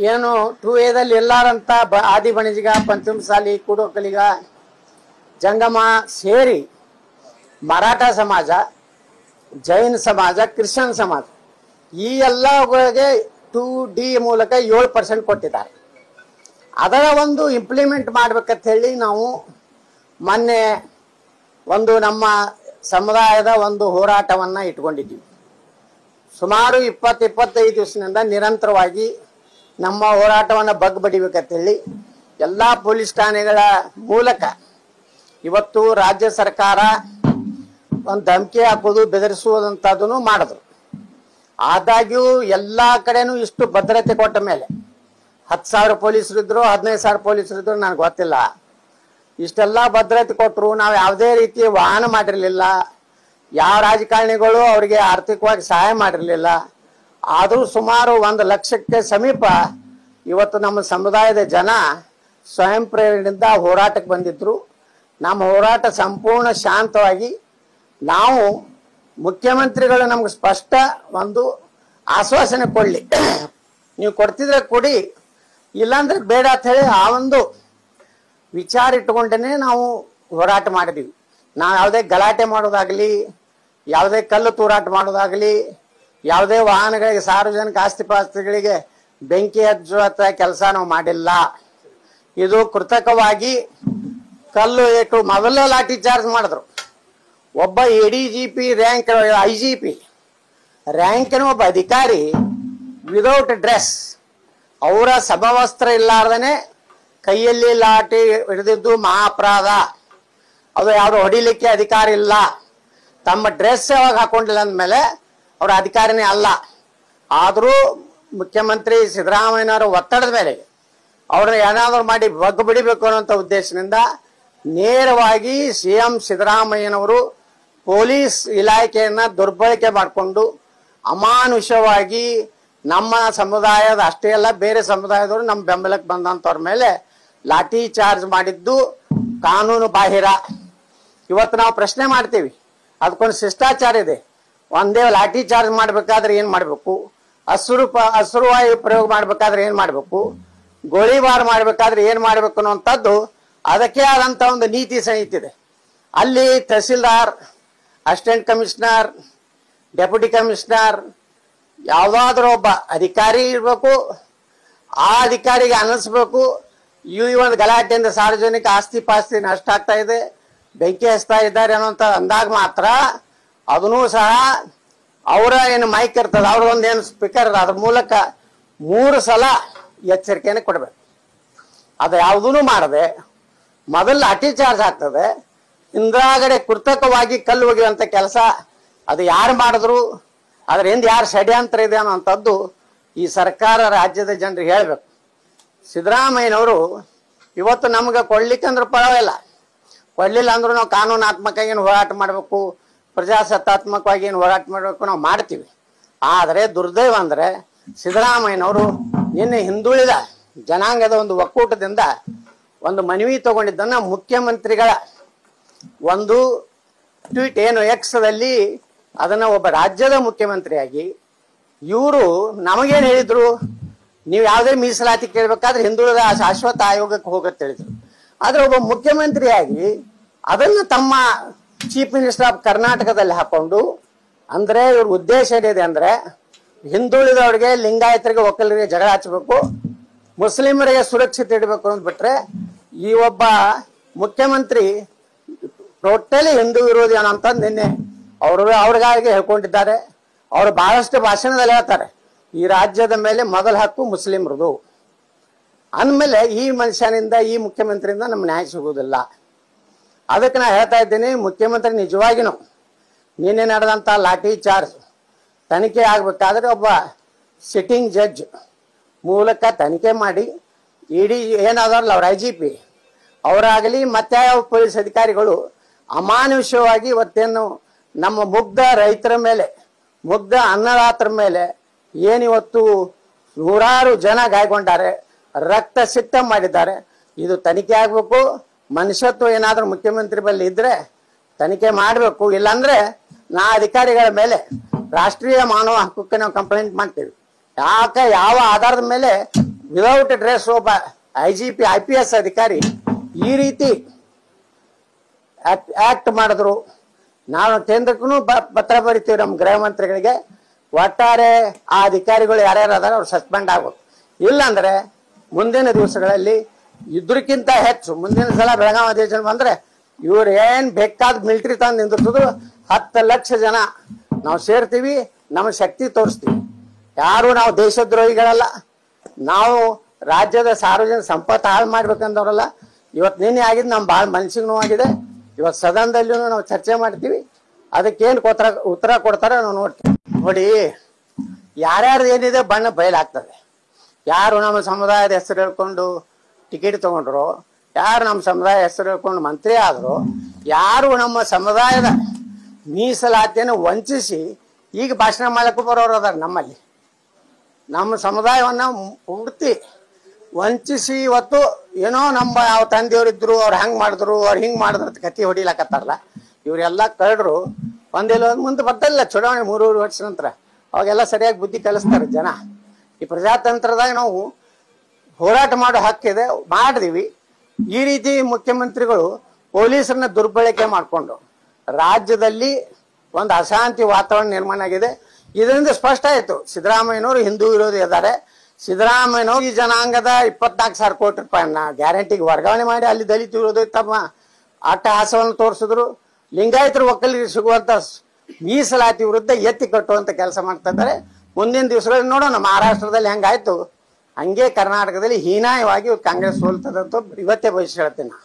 ಏನು 2A ಎಲ್ಲಾರಂತ ಆದಿ ಬಣಿಜಿಗ ಪಂಚಮಸಾಲಿ ಕೂಡೋಕಲಿಗ ಜಂಗಮ ಸೇರಿ ಮರಾಠ ಸಮಾಜ, ಜೈನ್ ಸಮಾಜ, ಕ್ರಿಶ್ಚಿಯನ್ ಸಮಾಜ ಈ ಎಲ್ಲಗಳಿಗೆ 2D ಮೂಲಕ 7% ಕೊಟ್ಟಿದ್ದಾರೆ. ಅದರ ಒಂದು ಇಂಪ್ಲಿಮೆಂಟ್ ಮಾಡ್ಬೇಕಂತ ಹೇಳಿ ನಾವು ಮೊನ್ನೆ ಒಂದು ನಮ್ಮ ಸಮುದಾಯದ ಒಂದು ಹೋರಾಟವನ್ನು ಇಟ್ಕೊಂಡಿದ್ದೀವಿ. ಸುಮಾರು 20-25 ದಿವಸದಿಂದ ನಿರಂತರವಾಗಿ ನಮ್ಮ ಹೋರಾಟವನ್ನು ಬಗ್ಬಡಿಬೇಕಂತ ಹೇಳಿ ಎಲ್ಲ ಪೊಲೀಸ್ ಠಾಣೆಗಳ ಮೂಲಕ ಇವತ್ತು ರಾಜ್ಯ ಸರ್ಕಾರ ಒಂದು ಧಮಕಿ ಹಾಕೋದು, ಬೆದರಿಸುವುದಂಥದ್ದನ್ನು ಮಾಡಿದ್ರು. ಆದಾಗ್ಯೂ ಎಲ್ಲ ಕಡೆನೂ ಇಷ್ಟು ಭದ್ರತೆ ಕೊಟ್ಟ ಮೇಲೆ 10,000 ಪೊಲೀಸರಿದ್ರು, 15,000 ಪೊಲೀಸರಿದ್ರು, ನನಗೆ ಗೊತ್ತಿಲ್ಲ. ಇಷ್ಟೆಲ್ಲ ಭದ್ರತೆ ಕೊಟ್ಟರು, ನಾವು ಯಾವುದೇ ರೀತಿ ವಾಹನ ಮಾಡಿರಲಿಲ್ಲ. ಯಾವ ರಾಜಕಾರಣಿಗಳು ಅವರಿಗೆ ಆರ್ಥಿಕವಾಗಿ ಸಹಾಯ ಮಾಡಿರಲಿಲ್ಲ. ಆದರೂ ಸುಮಾರು 1 ಲಕ್ಷಕ್ಕೆ ಸಮೀಪ ಇವತ್ತು ನಮ್ಮ ಸಮುದಾಯದ ಜನ ಸ್ವಯಂ ಪ್ರೇರಣೆಯಿಂದ ಹೋರಾಟಕ್ಕೆ ಬಂದಿದ್ರು. ನಮ್ಮ ಹೋರಾಟ ಸಂಪೂರ್ಣ ಶಾಂತವಾಗಿ ನಾವು ಮುಖ್ಯಮಂತ್ರಿಗಳು ನಮ್ಗೆ ಸ್ಪಷ್ಟ ಒಂದು ಆಶ್ವಾಸನೆ ಕೊಡಲಿ, ನೀವು ಕೊಡ್ತಿದ್ರೆ ಕೊಡಿ, ಇಲ್ಲಾಂದ್ರೆ ಬೇಡ ಅಂತ ಹೇಳಿ ಆ ಒಂದು ವಿಚಾರ ಇಟ್ಟುಕೊಂಡೇ ನಾವು ಹೋರಾಟ ಮಾಡಿದೀವಿ. ನಾವು ಯಾವುದೇ ಗಲಾಟೆ ಮಾಡೋದಾಗಲಿ, ಯಾವುದೇ ಕಲ್ಲು ತೂರಾಟ ಮಾಡೋದಾಗಲಿ, ಯಾವುದೇ ವಾಹನಗಳಿಗೆ ಸಾರ್ವಜನಿಕ ಆಸ್ತಿಪಾಸ್ತಿಗಳಿಗೆ ಬೆಂಕಿ ಹಚ್ಚುವಂಥ ಕೆಲಸ ನಾವು ಮಾಡಿಲ್ಲ. ಇದು ಕೃತಕವಾಗಿ ಕಲ್ಲು ಏಟು ಮೊದಲೇ ಲಾಠಿ ಚಾರ್ಜ್ ಮಾಡಿದ್ರು. ಒಬ್ಬ ADGP ರ್ಯಾಂಕ್, IGP ರ್ಯಾಂಕಿನ ಒಬ್ಬ ಅಧಿಕಾರಿ ವಿದೌಟ್ ಡ್ರೆಸ್, ಅವರ ಸಮವಸ್ತ್ರ ಇಲ್ಲಾರ್ದೇ ಕೈಯಲ್ಲಿ ಲಾಠಿ ಹಿಡಿದಿದ್ದು ಮಹಾ ಅಪರಾಧ. ಅದು ಯಾವುದು ಹೊಡಿಲಿಕ್ಕೆ ಅಧಿಕಾರ ಇಲ್ಲ. ತಮ್ಮ ಡ್ರೆಸ್ ಯಾವಾಗ ಹಾಕೊಂಡಿಲ್ಲ ಅಂದಮೇಲೆ ಅವರ ಅಧಿಕಾರಿನೇ ಅಲ್ಲ. ಆದರೂ ಮುಖ್ಯಮಂತ್ರಿ ಸಿದ್ದರಾಮಯ್ಯನವರ ಒತ್ತಡದ ಮೇಲೆ ಅವ್ರನ್ನ ಏನಾದರೂ ಮಾಡಿ ಬಗ್ಗು ಬಿಡಬೇಕು ಅನ್ನೋಂಥ ಉದ್ದೇಶದಿಂದ ನೇರವಾಗಿ CM ಸಿದ್ದರಾಮಯ್ಯನವರು ಪೊಲೀಸ್ ಇಲಾಖೆಯನ್ನು ದುರ್ಬಳಕೆ ಮಾಡಿಕೊಂಡು ಅಮಾನುಷವಾಗಿ ನಮ್ಮ ಸಮುದಾಯದ ಅಷ್ಟೇ ಅಲ್ಲ, ಬೇರೆ ಸಮುದಾಯದವರು ನಮ್ಮ ಬೆಂಬಲಕ್ಕೆ ಬಂದಂಥವ್ರ ಮೇಲೆ ಲಾಠಿ ಚಾರ್ಜ್ ಮಾಡಿದ್ದು ಕಾನೂನು ಬಾಹಿರ. ಇವತ್ತು ನಾವು ಪ್ರಶ್ನೆ ಮಾಡ್ತೀವಿ, ಅದಕ್ಕೊಂದು ಶಿಷ್ಟಾಚಾರ ಇದೆ. ಒಂದೇ ಲಾಠಿ ಚಾರ್ಜ್ ಮಾಡಬೇಕಾದ್ರೆ ಏನು ಮಾಡಬೇಕು, ಅಶ್ರುವಾಯು ಪ್ರಯೋಗ ಮಾಡಬೇಕಾದ್ರೆ ಏನು ಮಾಡಬೇಕು, ಗೋಳಿಬಾರ್ ಮಾಡಬೇಕಾದ್ರೆ ಏನು ಮಾಡಬೇಕು ಅನ್ನೋಂಥದ್ದು ಅದಕ್ಕೆ ಆದಂಥ ಒಂದು ನೀತಿ ಸಂಹಿತೆ ಇದೆ. ಅಲ್ಲಿ tahsildar, assistant commissioner, deputy commissioner ಯಾವುದಾದ್ರೂ ಒಬ್ಬ ಅಧಿಕಾರಿ ಇರಬೇಕು. ಆ ಅಧಿಕಾರಿಗೆ ಅನ್ನಿಸ್ಬೇಕು ಈ ಒಂದು ಗಲಾಟೆಯಿಂದ ಸಾರ್ವಜನಿಕ ಆಸ್ತಿ ಪಾಸ್ತಿ ನಷ್ಟ ಆಗ್ತಾ ಇದೆ, ಬೆಂಕಿ ಹಚ್ತಾ ಇದ್ದಾರೆ ಅನ್ನೋಂಥ ಅಂದಾಗ ಮಾತ್ರ ಅದನ್ನೂ ಸಹ ಅವರ ಏನು ಮೈಕ್ ಇರ್ತದೆ, ಅವ್ರ ಒಂದು ಏನು ಸ್ಪೀಕರ್ ಅದ್ರ ಮೂಲಕ 3 ಸಲ ಎಚ್ಚರಿಕೆಯನ್ನು ಕೊಡಬೇಕು. ಅದು ಯಾವುದೂ ಮಾಡದೆ ಮೊದಲು ಲಾಠಿ ಚಾರ್ಜ್ ಆಗ್ತದೆ, ಇಂದ್ರಾಗಡೆ ಕೃತಕವಾಗಿ ಕಲ್ಲು ಒಗೆಯುವಂಥ ಕೆಲಸ ಅದು ಯಾರು ಮಾಡಿದ್ರು, ಅದ್ರ ಹಿಂದೆ ಯಾರು ಷಡ್ಯಂತ್ರ ಇದೆ ಅನ್ನೋಂಥದ್ದು ಈ ಸರ್ಕಾರ ರಾಜ್ಯದ ಜನರಿಗೆ ಹೇಳಬೇಕು. ಸಿದ್ದರಾಮಯ್ಯನವರು ಇವತ್ತು ನಮ್ಗೆ ಕೊಡ್ಲಿಕ್ಕಂದ್ರೆ ಪರವಾಗಿಲ್ಲ, ಕೊಡಲಿಲ್ಲ ಅಂದ್ರೂ ನಾವು ಕಾನೂನಾತ್ಮಕ ಏನು ಹೋರಾಟ ಮಾಡಬೇಕು, ಪ್ರಜಾಸತ್ತಾತ್ಮಕವಾಗಿ ಏನು ಹೋರಾಟ ಮಾಡಬೇಕು ನಾವು ಮಾಡ್ತೀವಿ. ಆದರೆ ದುರ್ದೈವ ಅಂದರೆ ಸಿದ್ದರಾಮಯ್ಯನವರು ನಿನ್ನೆ ಹಿಂದುಳಿದ ಜನಾಂಗದ ಒಂದು ಒಕ್ಕೂಟದಿಂದ ಒಂದು ಮನವಿ ತಗೊಂಡಿದ್ದನ್ನು ಮುಖ್ಯಮಂತ್ರಿಗಳ ಒಂದು ಟ್ವೀಟ್ ಏನು ಎಕ್ಸ್ದಲ್ಲಿ ಅದನ್ನು ಒಬ್ಬ ರಾಜ್ಯದ ಮುಖ್ಯಮಂತ್ರಿಯಾಗಿ ಇವರು ನಮಗೇನು ಹೇಳಿದ್ರು, ನೀವು ಯಾವುದೇ ಮೀಸಲಾತಿ ಕೇಳಬೇಕಾದ್ರೆ ಹಿಂದುಳಿದ ಶಾಶ್ವತ ಆಯೋಗಕ್ಕೆ ಹೋಗತ್ತೆ ಹೇಳಿದ್ರು. ಆದರೆ ಒಬ್ಬ ಮುಖ್ಯಮಂತ್ರಿಯಾಗಿ ಅದನ್ನು ತಮ್ಮ ಚೀಫ್ ಮಿನಿಸ್ಟರ್ ಆಫ್ ಕರ್ನಾಟಕದಲ್ಲಿ ಹಾಕೊಂಡು, ಅಂದರೆ ಇವ್ರ ಉದ್ದೇಶ ಏನಿದೆ ಅಂದರೆ ಹಿಂದುಳಿದವರಿಗೆ, ಲಿಂಗಾಯತರಿಗೆ, ಒಕ್ಕಲಿಗರಿಗೆ ಜಗಳ ಹಚ್ಚಬೇಕು, ಮುಸ್ಲಿಮರಿಗೆ ಸುರಕ್ಷತೆ ಇಡಬೇಕು ಅಂದ್ಬಿಟ್ರೆ ಈ ಒಬ್ಬ ಮುಖ್ಯಮಂತ್ರಿ ಟೋಟಲಿ ಹಿಂದೂ ವಿರೋಧಿ ಅನ್ನೋಂಥ ನಿನ್ನೆ ಅವ್ರಿಗಾಗಿ ಹೇಳ್ಕೊಂಡಿದ್ದಾರೆ. ಅವರು ಬಹಳಷ್ಟು ಭಾಷಣದಲ್ಲಿ ಹೇಳ್ತಾರೆ, ಈ ರಾಜ್ಯದ ಮೇಲೆ ಮೊದಲ ಹಕ್ಕು ಮುಸ್ಲಿಮರದು ಅಂದಮೇಲೆ ಈ ಮನುಷ್ಯನಿಂದ, ಈ ಮುಖ್ಯಮಂತ್ರಿಯಿಂದ ನಮ್ಗೆ ನ್ಯಾಯ ಸಿಗುವುದಿಲ್ಲ. ಅದಕ್ಕೆ ನಾ ಹೇಳ್ತಾ ಇದ್ದೀನಿ, ಮುಖ್ಯಮಂತ್ರಿ ನಿಜವಾಗಿನೂ ನಿನ್ನೆ ನಡೆದಂಥ ಲಾಠಿ ಚಾರ್ಜ್ ತನಿಖೆ ಆಗಬೇಕಾದ್ರೆ ಒಬ್ಬ ಸಿಟ್ಟಿಂಗ್ ಜಡ್ಜ್ ಮೂಲಕ ತನಿಖೆ ಮಾಡಿ, ಇಡೀ ಏನಾದಾರಲ್ಲ ಅವ್ರ IGP ಅವರಾಗಲಿ ಮತ್ತೆ ಯಾವ ಪೊಲೀಸ್ ಅಧಿಕಾರಿಗಳು ಅಮಾನುಷವಾಗಿ ಇವತ್ತೇನು ನಮ್ಮ ಮುಗ್ಧ ರೈತರ ಮೇಲೆ, ಮುಗ್ಧ ಅನ್ನದಾತರ ಮೇಲೆ ಏನಿವತ್ತು ನೂರಾರು ಜನ ಗಾಯಗೊಂಡಾರೆ, ರಕ್ತ ಸಿಕ್ತ ಮಾಡಿದ್ದಾರೆ, ಇದು ತನಿಖೆ ಆಗಬೇಕು. ಮನುಷ್ಯತ್ವ ಏನಾದರೂ ಮುಖ್ಯಮಂತ್ರಿ ಬಳಿ ಇದ್ರೆ ತನಿಖೆ ಮಾಡಬೇಕು. ಇಲ್ಲಾಂದ್ರೆ ನಾ ಅಧಿಕಾರಿಗಳ ಮೇಲೆ ರಾಷ್ಟ್ರೀಯ ಮಾನವ ಹಕ್ಕಕ್ಕೆ ನಾವು ಕಂಪ್ಲೇಂಟ್ ಮಾಡ್ತೀವಿ. ಯಾಕೆ, ಯಾವ ಆಧಾರದ ಮೇಲೆ ವಿದೌಟ್ ಡ್ರೆಸ್ ಒಬ್ಬ IGP IPS ಅಧಿಕಾರಿ ಈ ರೀತಿ ಆಕ್ಟ್ ಮಾಡಿದ್ರು. ನಾವು ಕೇಂದ್ರಕ್ಕೂ ಪತ್ರ ಬರಿತೀವಿ ನಮ್ಮ ಗೃಹ ಮಂತ್ರಿಗಳಿಗೆ, ಒಟ್ಟಾರೆ ಆ ಅಧಿಕಾರಿಗಳು ಯಾರ್ಯಾರು ಅದಾರ ಅವ್ರು ಸಸ್ಪೆಂಡ್ ಆಗ್ಬೇಕು. ಇಲ್ಲಾಂದ್ರೆ ಮುಂದಿನ ದಿವಸಗಳಲ್ಲಿ ಇದ್ರಕ್ಕಿಂತ ಹೆಚ್ಚು ಮುಂದಿನ ಸಲ ಬೆಳಗಾವಿ ಅಧಿವೇಶನ ಬಂದ್ರೆ ಇವ್ರು ಏನ್ ಬೇಕಾದ ಮಿಲಿಟರಿ ತಂದು ನಿಂದಿರ್ತಿದ್ರು. 10 ಲಕ್ಷ ಜನ ನಾವು ಸೇರ್ತೀವಿ, ನಮ್ಮ ಶಕ್ತಿ ತೋರಿಸ್ತೀವಿ. ಯಾರು ನಾವು ದೇಶದ್ರೋಹಿಗಳಲ್ಲ, ನಾವು ರಾಜ್ಯದ ಸಾರ್ವಜನಿಕ ಸಂಪತ್ತು ಹಾಳು ಮಾಡ್ಬೇಕಂದವ್ರಲ್ಲ. ಇವತ್ತು ನಿನ್ನೆ ಆಗಿದ್ದು ನಮ್ಮ ಭಾಳ ಮನಸ್ಸಿಗೆ ನೋವಾಗಿದೆ. ಇವತ್ತು ಸದನದಲ್ಲಿಯೂ ನಾವು ಚರ್ಚೆ ಮಾಡ್ತೀವಿ. ಅದಕ್ಕೇನು ಉತ್ತರ ಕೊಡ್ತಾರೆ ನಾವು ನೋಡ್ತೀವಿ. ನೋಡಿ, ಯಾರ್ಯಾರ್ದು ಏನಿದೆ ಬಣ್ಣ ಬಯಲಾಗ್ತದೆ. ಯಾರು ನಮ್ಮ ಸಮುದಾಯದ ಹೆಸರು ಹೇಳ್ಕೊಂಡು ಟಿಕೆಟ್ ತಗೊಂಡ್ರು, ಯಾರು ನಮ್ಮ ಸಮುದಾಯ ಹೆಸರು ಹೇಳ್ಕೊಂಡು ಮಂತ್ರಿ ಆದ್ರು, ಯಾರು ನಮ್ಮ ಸಮುದಾಯದ ಮೀಸಲಾತಿಯನ್ನು ವಂಚಿಸಿ ಈಗ ಭಾಷಣ ಮಾಡಕ್ಕೂ ಬರೋರು ಅದಾರ. ನಮ್ಮಲ್ಲಿ ನಮ್ಮ ಸಮುದಾಯವನ್ನ ಪೂರ್ತಿ ವಂಚಿಸಿ ಇವತ್ತು ಏನೋ ನಮ್ಮ ಯಾವ ತಂದೆಯವರಿದ್ರು, ಅವ್ರು ಹೆಂಗ್ ಮಾಡಿದ್ರು, ಅವ್ರು ಹಿಂಗ್ ಮಾಡಿದ್ರು ಅಂತ ಕತಿ ಹೊಡಿಲಾಕತ್ತಾರಲ್ಲ. ಇವರೆಲ್ಲ ಕಳ್ರು ಒಂದೆಲ್ಲ ಮುಂದೆ ಬರ್ತಾಯಿಲ್ಲ ಚುನಾವಣೆ 3 ವರ್ಷ ನಂತರ. ಅವಾಗೆಲ್ಲ ಸರಿಯಾಗಿ ಬುದ್ಧಿ ಕಲಿಸ್ತಾರೆ ಜನ. ಈ ಪ್ರಜಾತಂತ್ರದಾಗ ನಾವು ಹೋರಾಟ ಮಾಡೋ ಹಕ್ಕಿದೆ, ಮಾಡಿದೀವಿ. ಈ ರೀತಿ ಮುಖ್ಯಮಂತ್ರಿಗಳು ಪೊಲೀಸರನ್ನ ದುರ್ಬಳಕೆ ಮಾಡಿಕೊಂಡು ರಾಜ್ಯದಲ್ಲಿ ಒಂದು ಅಶಾಂತಿ ವಾತಾವರಣ ನಿರ್ಮಾಣ ಆಗಿದೆ. ಇದರಿಂದ ಸ್ಪಷ್ಟ ಆಯ್ತು ಸಿದ್ದರಾಮಯ್ಯನವರು ಹಿಂದೂ ವಿರೋಧಿ ಇದ್ದಾರೆ. ಸಿದ್ದರಾಮಯ್ಯನವರು ಈ ಜನಾಂಗದ 24,000 ಕೋಟಿ ರೂಪಾಯಿನ ಗ್ಯಾರಂಟಿಗೆ ವರ್ಗಾವಣೆ ಮಾಡಿ ಅಲ್ಲಿ ದಲಿತ ವಿರೋಧಿ ತಮ್ಮ ಅಟ್ಟಹಾಸವನ್ನು ತೋರಿಸಿದ್ರು. ಲಿಂಗಾಯತರು ಒಕ್ಕಲಿಗರಿಗೆ ಸಿಗುವಂತ ಮೀಸಲಾತಿ ವಿರುದ್ಧ ಎತ್ತಿ ಕಟ್ಟುವಂತ ಕೆಲಸ ಮಾಡ್ತಾ ಇದ್ದಾರೆ. ಮುಂದಿನ ದಿವಸಗಳಲ್ಲಿ ನೋಡೋಣ ಮಹಾರಾಷ್ಟ್ರದಲ್ಲಿ ಹೆಂಗಾಯ್ತು ಹಂಗೆ ಕರ್ನಾಟಕದಲ್ಲಿ ಹೀನಾಯವಾಗಿ ಕಾಂಗ್ರೆಸ್ ಸೋಲ್ತದಂತ ಇವತ್ತೇ ಭವಿಷ್ಯ ಹೇಳ್ತೀನಿ.